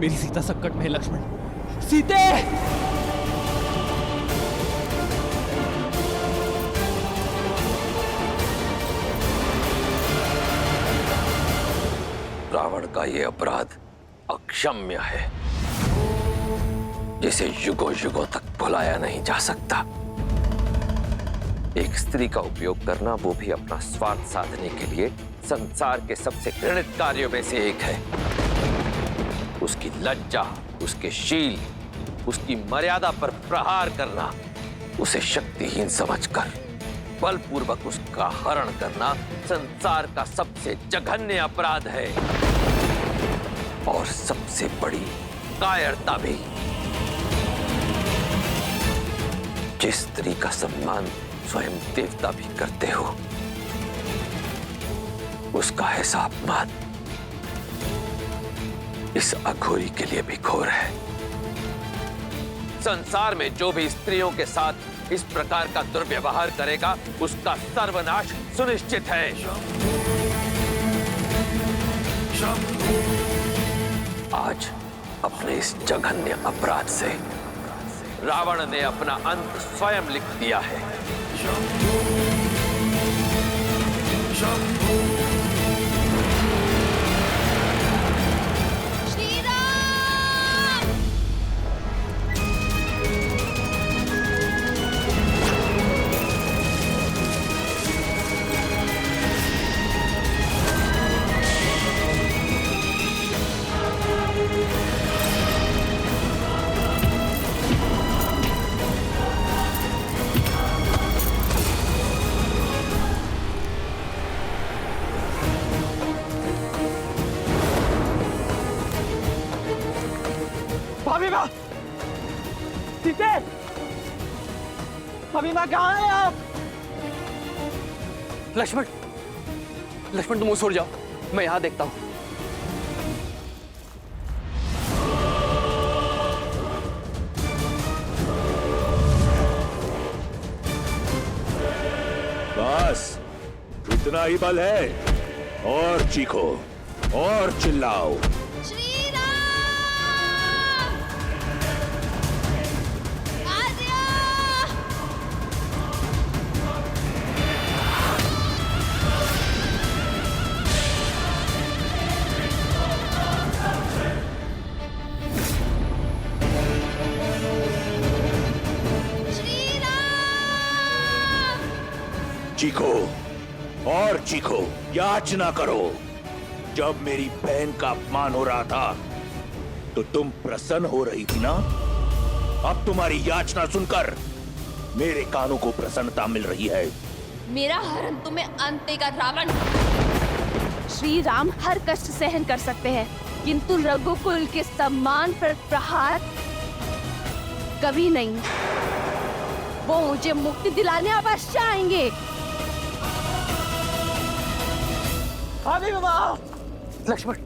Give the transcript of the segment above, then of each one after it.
मेरी सीता संकट में है लक्ष्मण। सीते! रावण का ये अपराध अक्षम्य है, जिसे युगों युगों तक भुलाया नहीं जा सकता। एक स्त्री का उपयोग करना, वो भी अपना स्वार्थ साधने के लिए, संसार के सबसे घृणित कार्यों में से एक है। उसकी लज्जा, उसके शील, उसकी मर्यादा पर प्रहार करना, उसे शक्तिहीन समझकर बलपूर्वक उसका हरण करना संसार का सबसे जघन्य अपराध है और सबसे बड़ी कायरता भी। जिस स्त्री का सम्मान स्वयं देवता भी करते हो, उसका ऐसा अपमान इस अघोरी के लिए भी घोर है। संसार में जो भी स्त्रियों के साथ इस प्रकार का दुर्व्यवहार करेगा, उसका सर्वनाश सुनिश्चित है। आज अपने इस जघन्य अपराध से रावण ने अपना अंत स्वयं लिख दिया है। भाभी माँ! सीते! भाभी माँ कहाँ हैं आप? लक्ष्मण! लक्ष्मण तुम उस ओर जाओ, मैं यहाँ देखता हूँ। बस इतना ही बल है, और चीखो और चिल्लाओ। चीखो और चीखो, याचना करो। जब मेरी बहन का अपमान हो रहा था तो तुम प्रसन्न हो रही थी ना? अब तुम्हारी याचना सुनकर मेरे कानों को प्रसन्नता मिल रही है। मेरा हरण तुम्हें अंत देगा रावण। श्री राम हर कष्ट सहन कर सकते हैं, किंतु रघुकुल के सम्मान पर प्रहार कभी नहीं। वो मुझे मुक्ति दिलाने अवश्य आएंगे। भाभी माँ! लक्ष्मण!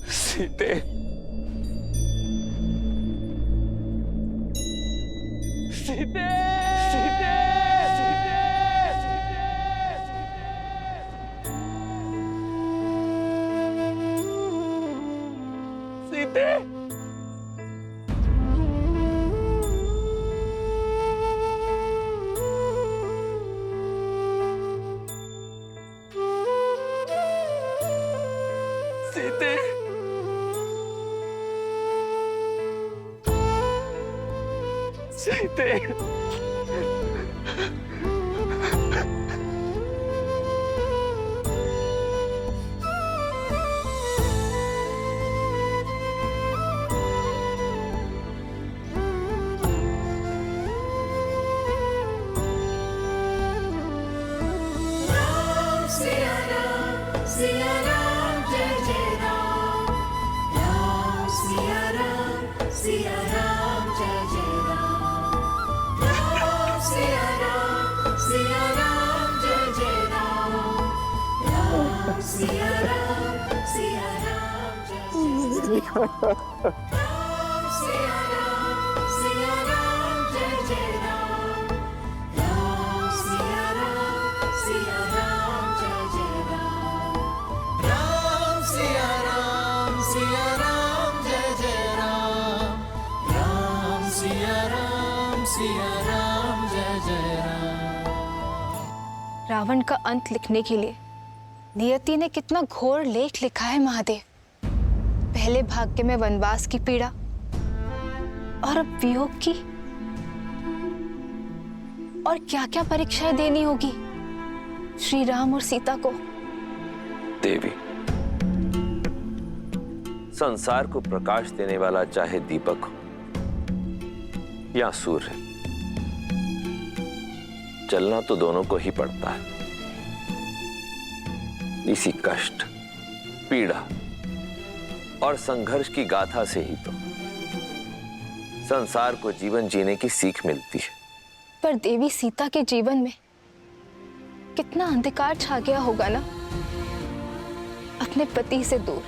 सीते! सीते! सीते! सीते! सीते! सीते! सीता सिया राम जय जय राम, राम सिया राम, सिया राम जय जय राम, राम सिया राम, सिया राम जय जय राम, राम सिया राम, सिया राम जय जय राम, राम सिया राम, सिया राम जय जय राम, राम सिया राम, सिया राम जय जय राम, राम सिया राम, सिया राम जय जय राम, राम सिया राम, सिया राम जय जय राम। रावण का अंत लिखने के लिए नियति ने कितना घोर लेख लिखा है महादेव। पहले भाग्य में वनवास की पीड़ा और अब वियोग की, और क्या क्या परीक्षाएं देनी होगी श्री राम और सीता को। देवी, संसार को प्रकाश देने वाला चाहे दीपक हो या सूर्य, चलना तो दोनों को ही पड़ता है। इसी कष्ट, पीड़ा और संघर्ष की गाथा से ही तो संसार को जीवन जीने की सीख मिलती है। पर देवी सीता के जीवन में कितना अंधकार छा गया होगा ना। अपने पति से दूर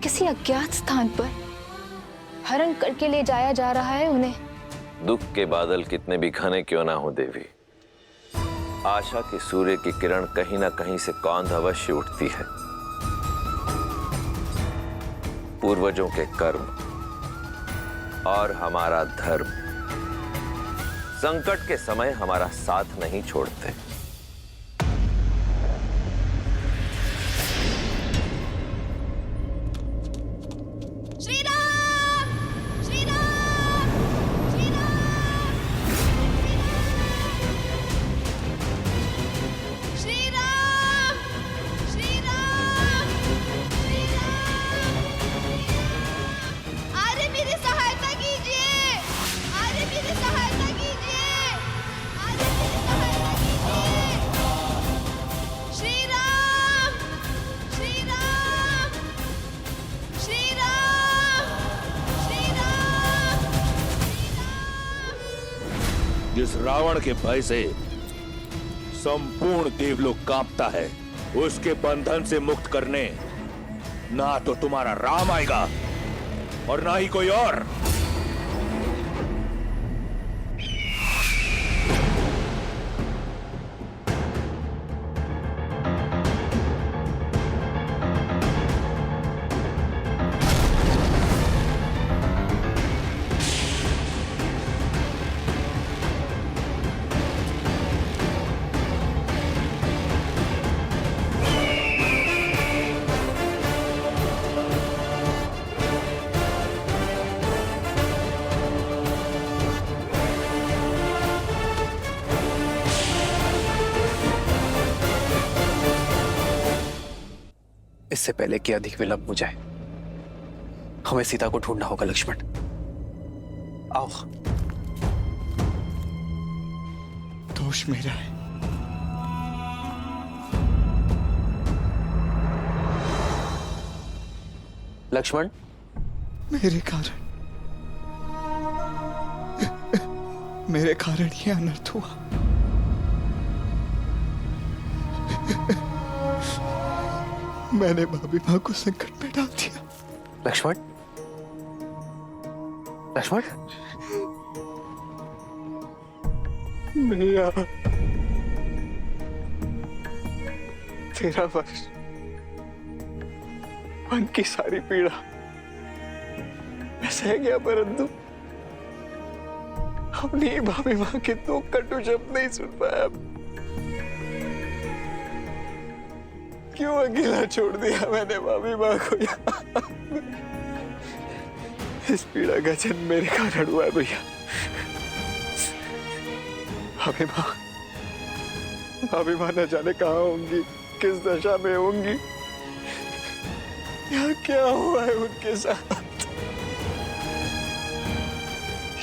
किसी अज्ञात स्थान पर हरण करके ले जाया जा रहा है उन्हें। दुख के बादल कितने भी घने क्यों ना हो देवी, आशा के सूर्य की किरण कहीं ना कहीं से कौंध अवश्य उठती है। पूर्वजों के कर्म और हमारा धर्म संकट के समय हमारा साथ नहीं छोड़ते। श्री राम, श्री राम, श्री राम, श्री राम, श्री राम, श्री राम। अरे मेरी सहायता कीजिए, अरे मेरी सहायता कीजिए, अरे मेरी सहायता कीजिए। श्री राम, श्री राम, श्री राम, श्री राम, श्री राम। जिस रावण के भय से संपूर्ण देवलोक कांपता है, उसके बंधन से मुक्त करने ना तो तुम्हारा राम आएगा और ना ही कोई और। इससे पहले कि अधिक विलंब हो जाए, हमें सीता को ढूंढना होगा। लक्ष्मण, आओ। दोष मेरा है। लक्ष्मण, मेरे कारण ये अनर्थ हुआ। मैंने भाभी माँ को संकट में डाल दिया। लक्ष्मण, लक्ष्मण, भैया, 13 वर्ष मन की सारी पीड़ा मैं सह गया, परंतु अपनी भाभी माँ के 2 कटु शब्द नहीं सुन पाया। क्यों अकेला छोड़ दिया मैंने भाभी माँ को यहाँ? इस पीड़ा का जन्म मेरे कारण हुआ है भैया। भाभी माँ न जाने कहाँ होंगी, किस दशा में होंगी, यहाँ क्या हुआ है उनके साथ।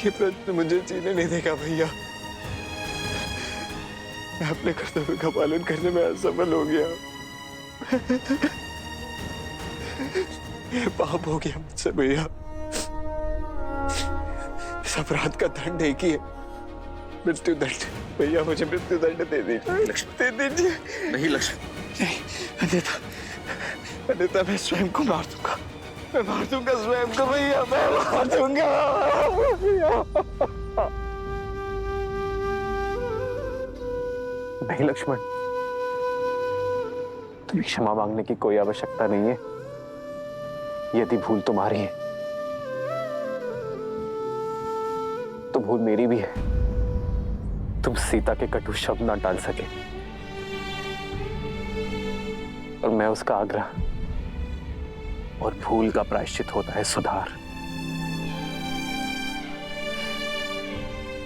ये प्रश्न मुझे जीने नहीं देगा भैया। मैं अपने कर्तव्य का पालन करने में असफल हो गया। ये पाप हो गया मुझसे भैया। इस अपराध का दंड एक ही है, मृत्यु दंड। भैया मुझे मृत्यु दंड दे दीजिए, दे दीजिए। नहीं लक्ष्मण, नहीं अन्यथा, अन्यथा मैं स्वयं को मार दूंगा। मैं मार दूंगा स्वयं को भैया, मैं मार दूंगा नहीं लक्ष्मण, तुम्हें क्षमा मांगने की कोई आवश्यकता नहीं है। यदि भूल तुम्हारी है तो भूल मेरी भी है। तुम सीता के कटु शब्द ना टाल सके और मैं उसका आग्रह, और भूल का प्रायश्चित होता है सुधार।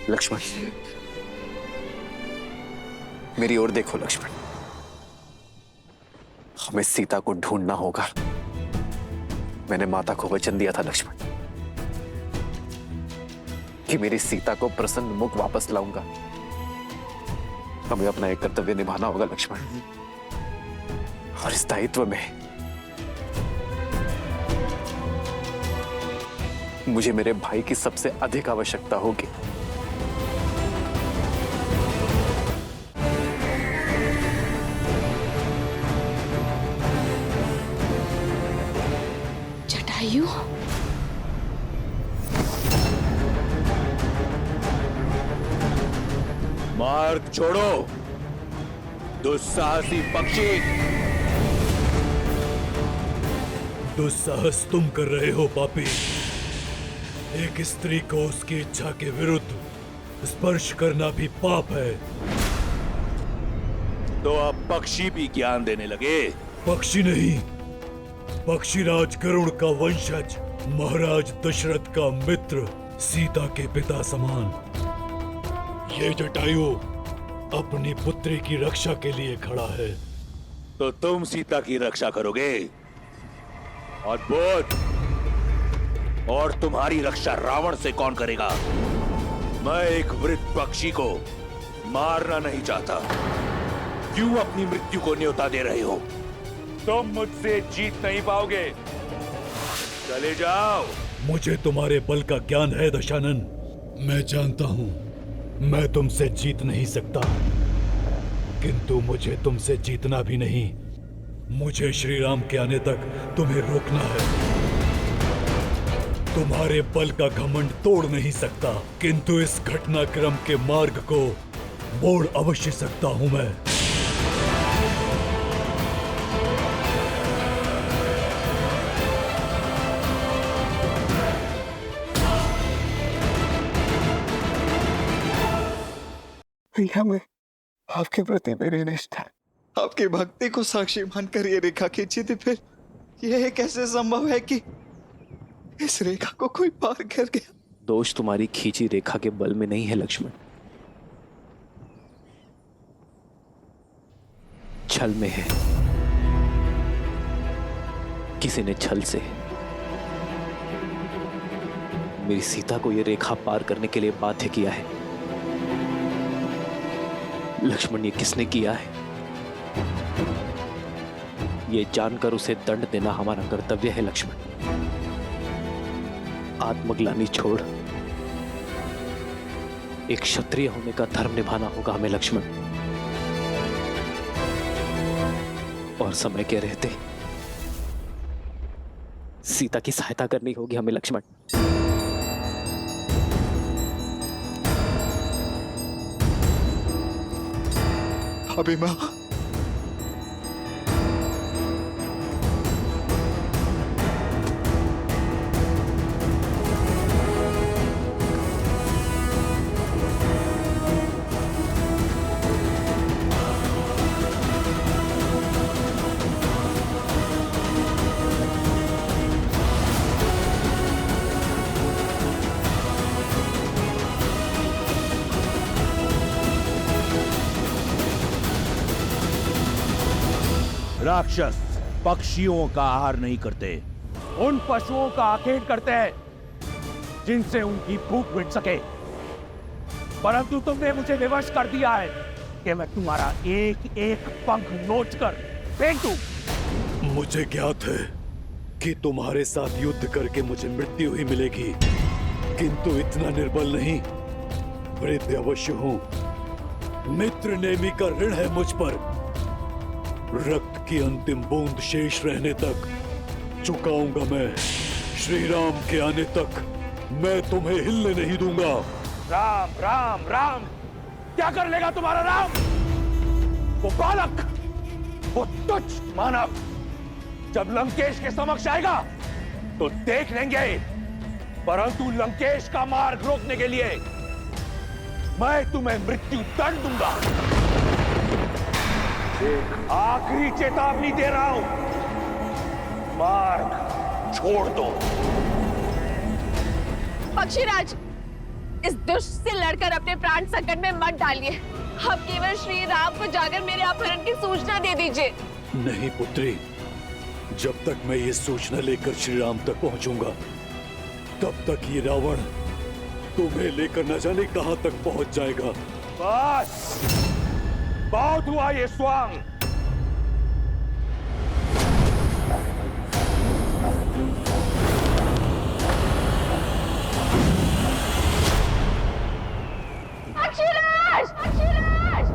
लक्ष्मण, मेरी ओर देखो लक्ष्मण, हमें सीता को ढूंढना होगा। मैंने माता को वचन दिया था लक्ष्मण कि मेरी सीता को प्रसन्न मुख वापस लाऊंगा। हमें अपना एक कर्तव्य निभाना होगा लक्ष्मण, और इस दायित्व में मुझे मेरे भाई की सबसे अधिक आवश्यकता होगी। जटायु, मार्ग छोड़ो दुस्साहसी पक्षी। दुस्साहस तुम कर रहे हो पापी। एक स्त्री को उसकी इच्छा के विरुद्ध स्पर्श करना भी पाप है। तो अब पक्षी भी ज्ञान देने लगे। पक्षी नहीं, पक्षीराज गरुड़ का वंशज, महाराज दशरथ का मित्र, सीता के पिता समान। ये जटायु अपनी पुत्री की रक्षा के लिए खड़ा है। तो तुम सीता की रक्षा करोगे, अद्भुत। और तुम्हारी रक्षा रावण से कौन करेगा? मैं एक वृद्ध पक्षी को मारना नहीं चाहता। क्यों अपनी मृत्यु को न्योता दे रहे हो? तुम मुझसे जीत नहीं पाओगे, चले जाओ। मुझे तुम्हारे बल का ज्ञान है दशानन। मैं जानता हूं मैं तुमसे जीत नहीं सकता, किंतु मुझे तुमसे जीतना भी नहीं। मुझे श्री राम के आने तक तुम्हें रोकना है। तुम्हारे बल का घमंड तोड़ नहीं सकता, किंतु इस घटनाक्रम के मार्ग को मोड़ अवश्य सकता हूं मैं। भैया मैं आपके प्रति मेरी निष्ठा, आपकी भक्ति को साक्षी मानकर ये रेखा खींची थी, फिर यह कैसे संभव है कि इस रेखा को कोई पार कर गया? दोष तुम्हारी खींची रेखा के बल में नहीं है लक्ष्मण, छल में है। किसी ने छल से मेरी सीता को यह रेखा पार करने के लिए बाध्य किया है। लक्ष्मण, ये किसने किया है? ये जानकर उसे दंड देना हमारा कर्तव्य है लक्ष्मण। आत्मग्लानि छोड़ एक क्षत्रिय होने का धर्म निभाना होगा हमें लक्ष्मण, और समय के रहते सीता की सहायता करनी होगी हमें लक्ष्मण। अभी मां, राक्षस पक्षियों का आहार नहीं करते, उन पशुओं का आखेट करते हैं जिनसे उनकी भूख मिट सके। परंतु तुमने मुझे विवश कर दिया है कि मैं तुम्हारा एक एक पंख नोच कर फेंक दूं। मुझे ज्ञात है कि तुम्हारे साथ युद्ध करके मुझे मृत्यु ही मिलेगी, किंतु इतना निर्बल नहीं, वृद्ध अवश्य हूं। मित्र नेमी का ऋण है मुझ पर। रक्त की अंतिम बूंद शेष रहने तक चुकाऊंगा मैं। श्री राम के आने तक मैं तुम्हें हिलने नहीं दूंगा। राम राम राम, क्या कर लेगा तुम्हारा राम? वो बालक, वो तुच्छ मानव जब लंकेश के समक्ष आएगा तो देख लेंगे, परंतु लंकेश का मार्ग रोकने के लिए मैं तुम्हें मृत्यु दंड दूंगा। एक आखिरी चेतावनी दे रहा हूं, मार्ग छोड़ दो। पक्षीराज, इस दुष्ट से लड़कर अपने प्राण संकट में मत डालिए। आप केवल श्री राम को जाकर मेरे अपहरण की सूचना दे दीजिए। नहीं पुत्री, जब तक मैं ये सूचना लेकर श्री राम तक पहुंचूंगा, तब तक ये रावण तुम्हें लेकर न जाने कहां तक पहुंच जाएगा। बस बहुत हुआ ये स्वांग। पक्षीराज! पक्षीराज!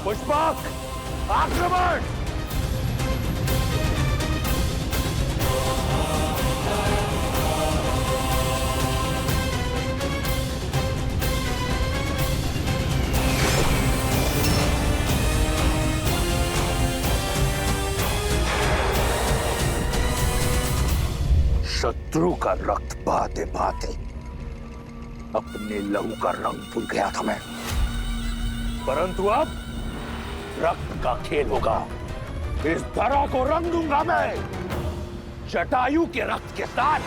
पुष्पक, आक्रमण! शत्रु का रक्त बहाते बहाते अपने लहू का रंग भूल गया था मैं, परंतु अब रक्त का खेल होगा। इस धरा को रंग दूंगा मैं जटायु के रक्त के साथ।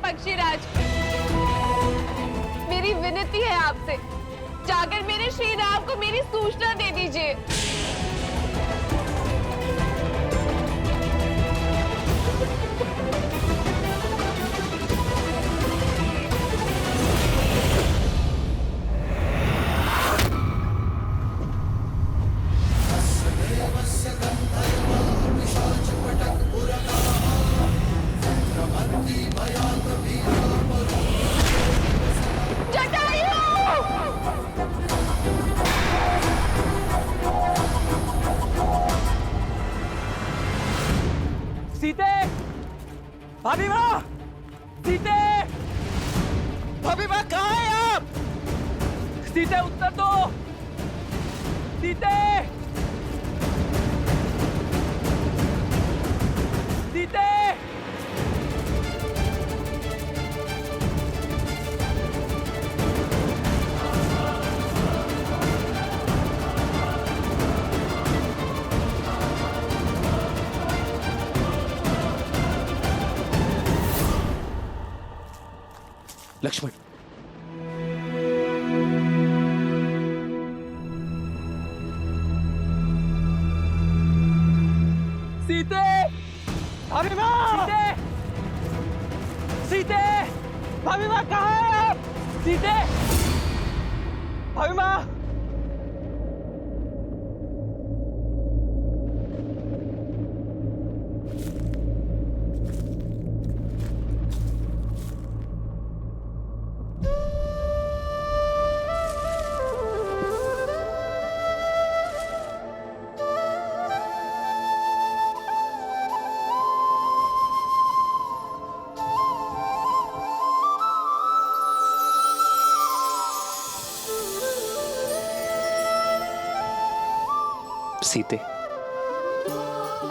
पक्षीराज, मेरी विनती है आपसे, जाकर मेरे श्री राम को मेरी सूचना दे दीजिए। सीते! भाभी माँ! सीते! भाभी माँ कहाँ है आप? सीते उत्तर दो! सीते! सीते! लक्ष्मण, सीते! भाभी माँ! सीते! सीते! भाभी माँ कहाँ है आप? सीते! भाभी माँ! सीते,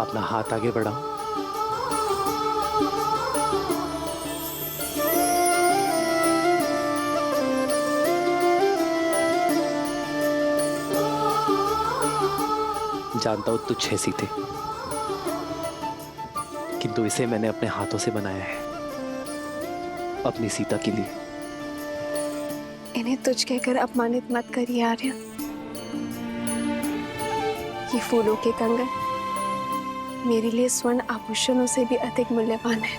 अपना हाथ आगे बढ़ाओ। जानता हूं तुच्छ है सीते, किंतु इसे मैंने अपने हाथों से बनाया है अपनी सीता के लिए। इन्हें तुझ कहकर अपमानित मत करिए आर्य। ये फूलों के कंगन मेरे लिए स्वर्ण आभूषणों से भी अधिक मूल्यवान है,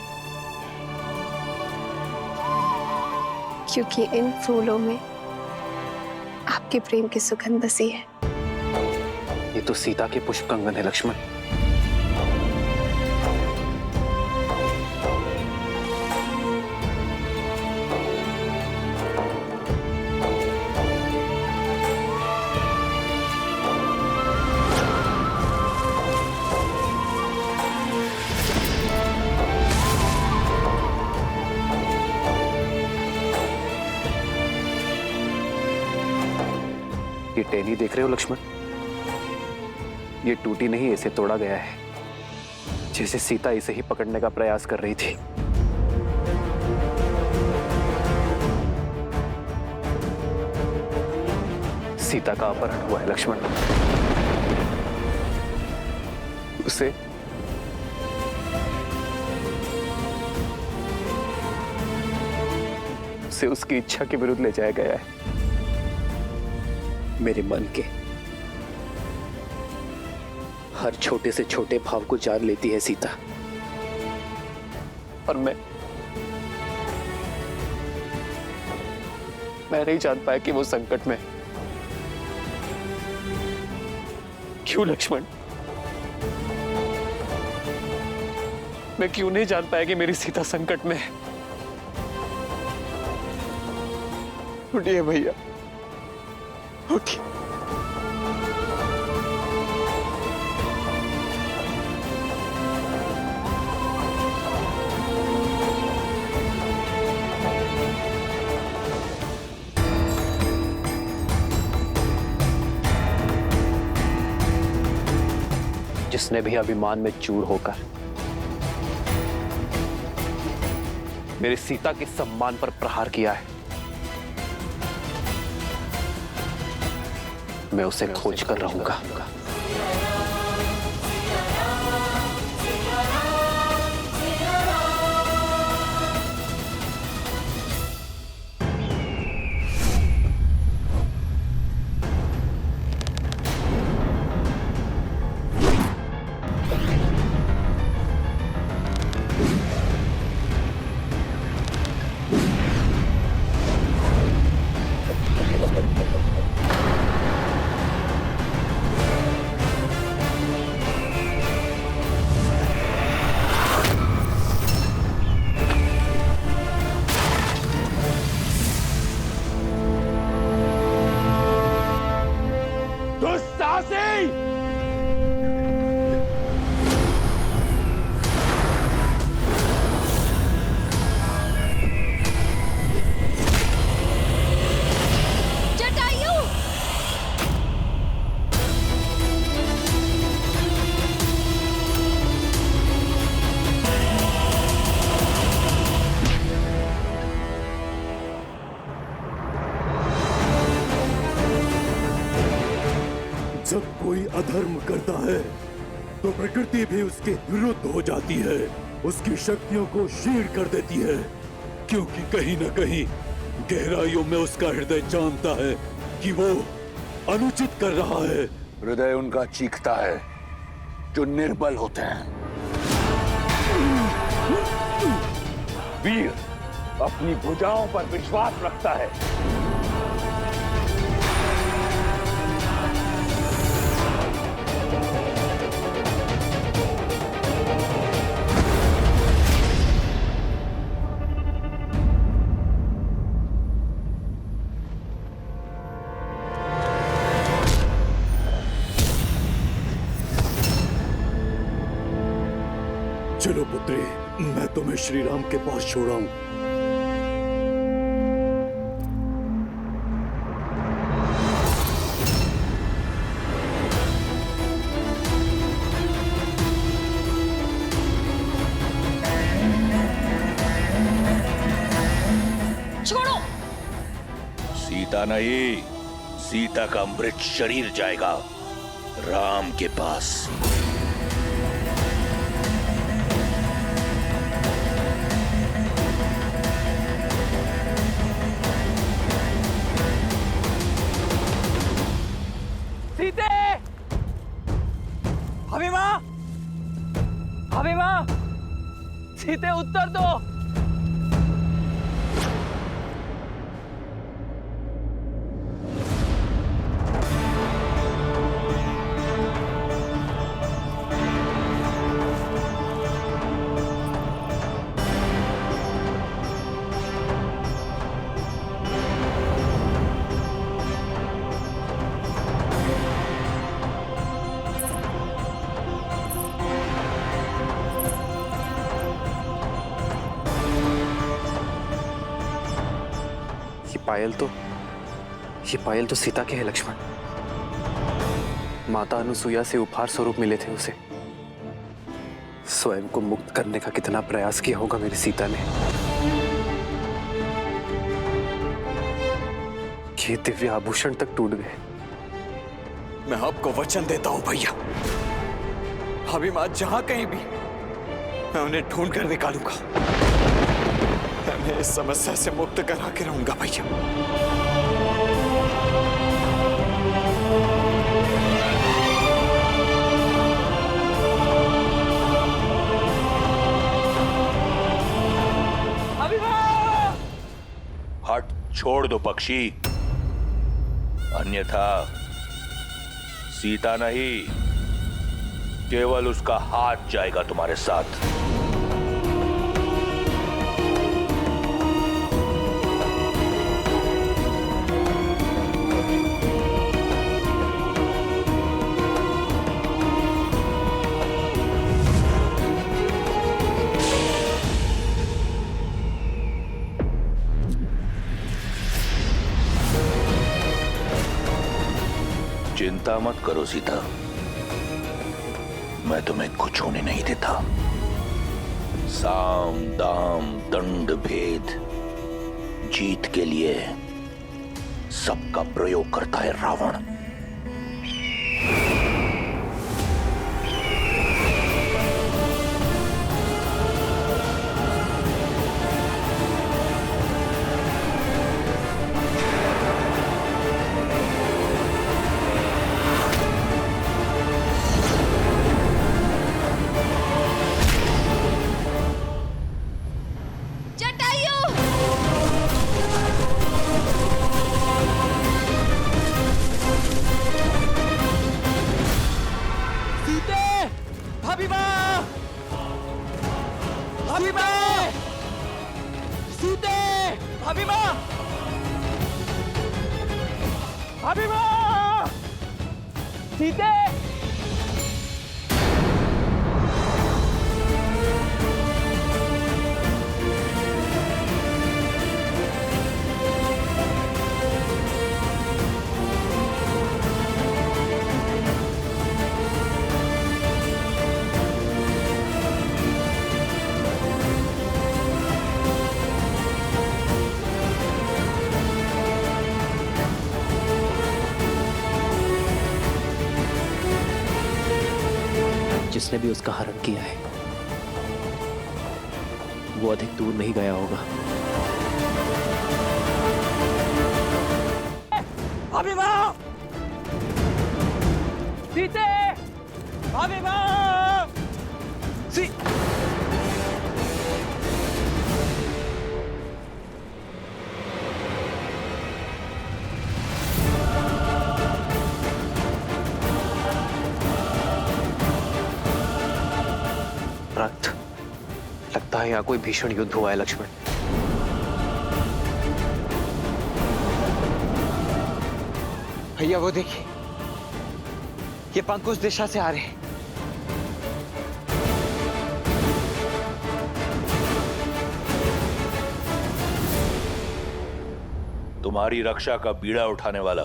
क्योंकि इन फूलों में आपके प्रेम की सुगंध बसी है। ये तो सीता के पुष्प कंगन है लक्ष्मण। ये टहनी देख रहे हो लक्ष्मण? ये टूटी नहीं, इसे तोड़ा गया है, जैसे सीता इसे ही पकड़ने का प्रयास कर रही थी। सीता का अपहरण हुआ है लक्ष्मण। उसे उसकी इच्छा के विरुद्ध ले जाया गया है। मेरे मन के हर छोटे से छोटे भाव को जान लेती है सीता, और मैं नहीं जान पाया कि वो संकट में। क्यों लक्ष्मण? मैं क्यों नहीं जान पाया कि मेरी सीता संकट में है? उठिए भैया, उठिए। जिसने भी अभिमान में चूर होकर मेरी सीता के सम्मान पर प्रहार किया है, मैं उसे खोज कर रहूंगा। जब कोई अधर्म करता है तो प्रकृति भी उसके विरुद्ध हो जाती है, उसकी शक्तियों को क्षीण कर देती है, क्योंकि कहीं न कहीं गहराइयों में उसका हृदय जानता है कि वो अनुचित कर रहा है। हृदय उनका चीखता है जो निर्बल होते हैं। वीर अपनी भुजाओं पर विश्वास रखता है। चलो पुत्री, मैं तुम्हें श्री राम के पास छोड़ाऊं। छोड़ो। सीता नहीं, सीता का मृत शरीर जाएगा राम के पास। सीते उत्तर दो। ये पायल तो सीता के है लक्ष्मण। माता अनुसुईया से उपहार स्वरूप मिले थे उसे। स्वयं को मुक्त करने का कितना प्रयास किया होगा मेरी सीता ने। ये दिव्य आभूषण तक टूट गए। मैं आपको वचन देता हूं भैया, अभी मैं जहां कहीं भी मैं उन्हें ढूंढ कर निकालूंगा। मैं इस समस्या से मुक्त करा के रहूंगा भैया। हट छोड़ दो पक्षी, अन्यथा सीता नहीं केवल उसका हाथ जाएगा तुम्हारे साथ। चिंता मत करो सीता, मैं तुम्हें कुछ होने नहीं देता। साम दाम दंड भेद जीत के लिए सबका प्रयोग करता है रावण। सीते! जिसने भी उसका हरण किया है वो अधिक दूर नहीं गया होगा। अभिमा! सीते! अभिमा! रक्त, लगता है यहाँ कोई भीषण युद्ध हुआ है लक्ष्मण। भैया वो देखिए, ये पंख उस दिशा से आ रहे हैं। तुम्हारी रक्षा का बीड़ा उठाने वाला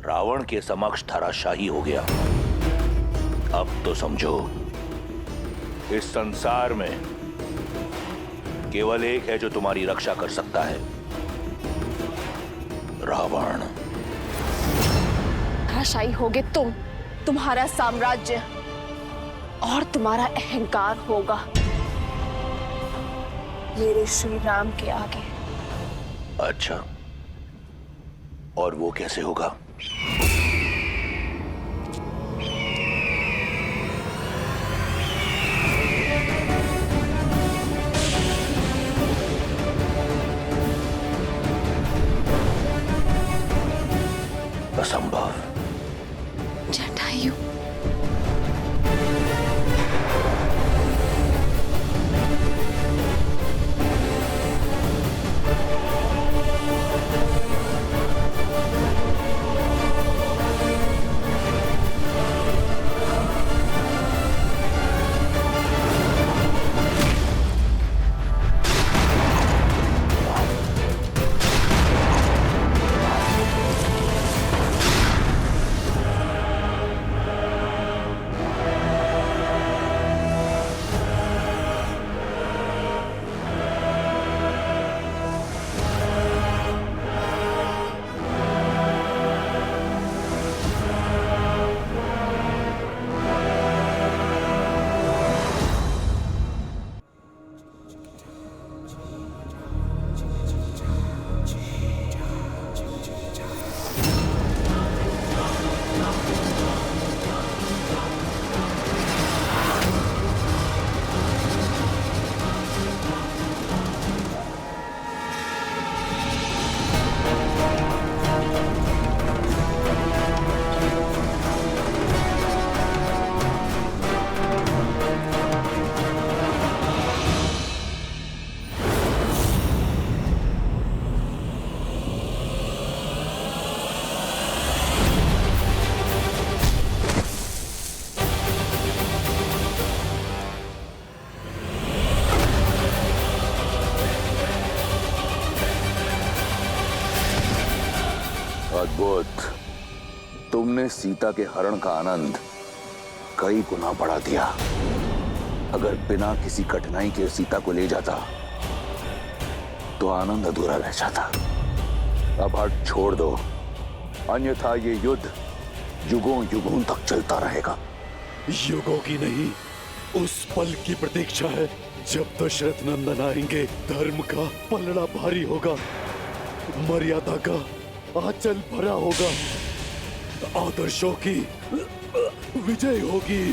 रावण के समक्ष धराशाही हो गया। अब तो समझो, इस संसार में केवल एक है जो तुम्हारी रक्षा कर सकता है, रावण। धराशायी होगे तुम, तुम्हारा साम्राज्य और तुम्हारा अहंकार होगा मेरे श्री राम के आगे। अच्छा, और वो कैसे होगा? अद्भुत। तुमने सीता के हरण का आनंद कई गुना बढ़ा दिया। अगर बिना किसी कठिनाई के सीता को ले जाता तो आनंद अधूरा रह जाता। अब हट छोड़ दो, अन्यथा ये युद्ध युगों युगों तक चलता रहेगा। युगों की नहीं, उस पल की प्रतीक्षा है जब दशरथ नंदन आएंगे। धर्म का पलड़ा भारी होगा, मर्यादा का आंचल भरा होगा, आदर्शों की विजय होगी।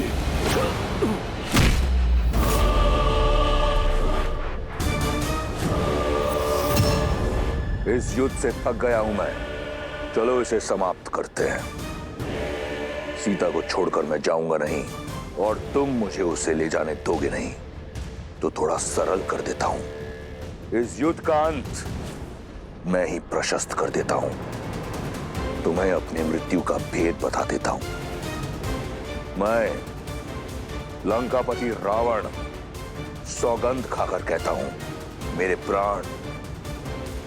इस युद्ध से थक गया हूं मैं। चलो इसे समाप्त करते हैं। सीता को छोड़कर मैं जाऊंगा नहीं, और तुम मुझे उसे ले जाने दोगे नहीं। तो थोड़ा सरल कर देता हूं। इस युद्ध का अंत मैं ही प्रशस्त कर देता हूं। तुम्हें अपनी मृत्यु का भेद बता देता हूं। मैं लंकापति रावण सौगंध खाकर कहता हूं, मेरे प्राण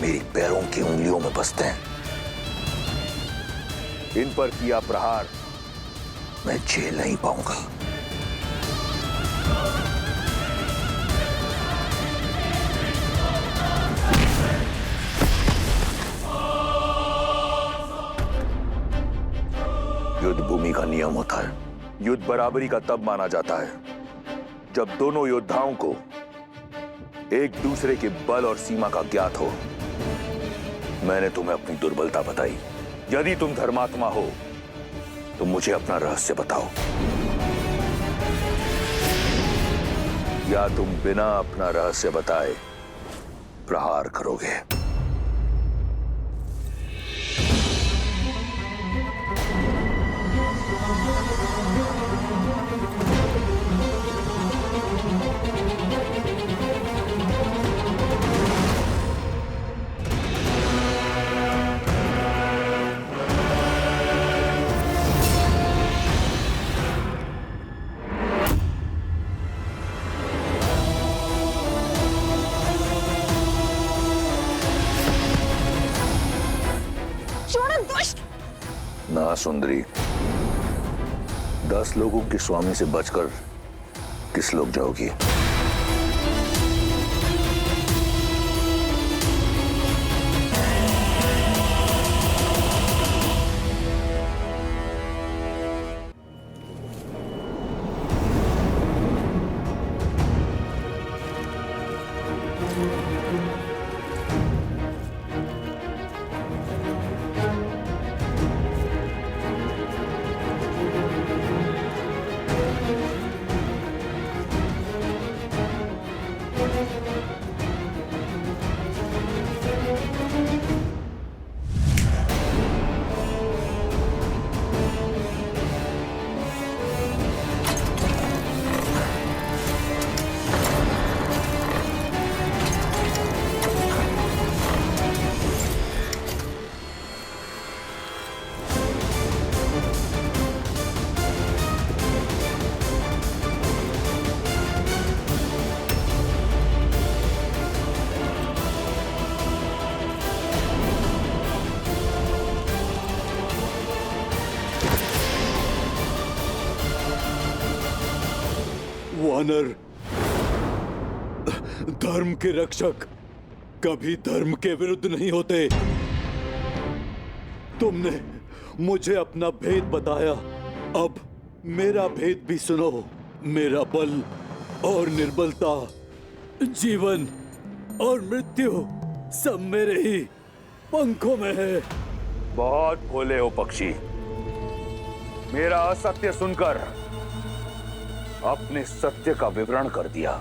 मेरी पैरों की उंगलियों में बसते हैं। इन पर किया प्रहार मैं झेल नहीं पाऊंगा। युद्ध भूमि का नियम होता है। युद्ध बराबरी का तब माना जाता है जब दोनों योद्धाओं को एक दूसरे के बल और सीमा का ज्ञात हो। मैंने तुम्हें अपनी दुर्बलता बताई। यदि तुम धर्मात्मा हो तो मुझे अपना रहस्य बताओ, या तुम बिना अपना रहस्य बताए प्रहार करोगे। ना सुंदरी, 10 लोगों के स्वामी से बचकर किस लोग जाओगी? वानर, धर्म के रक्षक कभी धर्म के विरुद्ध नहीं होते। तुमने मुझे अपना भेद बताया, अब मेरा भेद भी सुनो। मेरा बल और निर्बलता, जीवन और मृत्यु सब मेरे ही पंखों में है। बहुत भोले हो पक्षी। मेरा असत्य सुनकर अपने सत्य का विवरण कर दिया।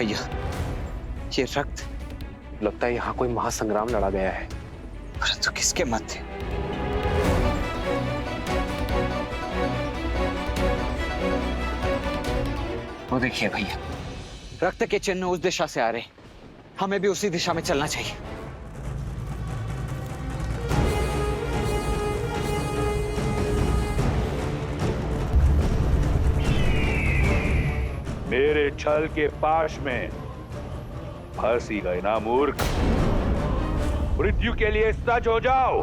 भैया, ये रक्त लगता है यहाँ कोई महासंग्राम लड़ा गया है। परंतु किसके मध्य? वो देखिए भैया, रक्त के चिन्ह उस दिशा से आ रहे, हमें भी उसी दिशा में चलना चाहिए। मेरे छल के पाश में फंस ही गए ना मूर्ख। मृत्यु के लिए सज हो जाओ।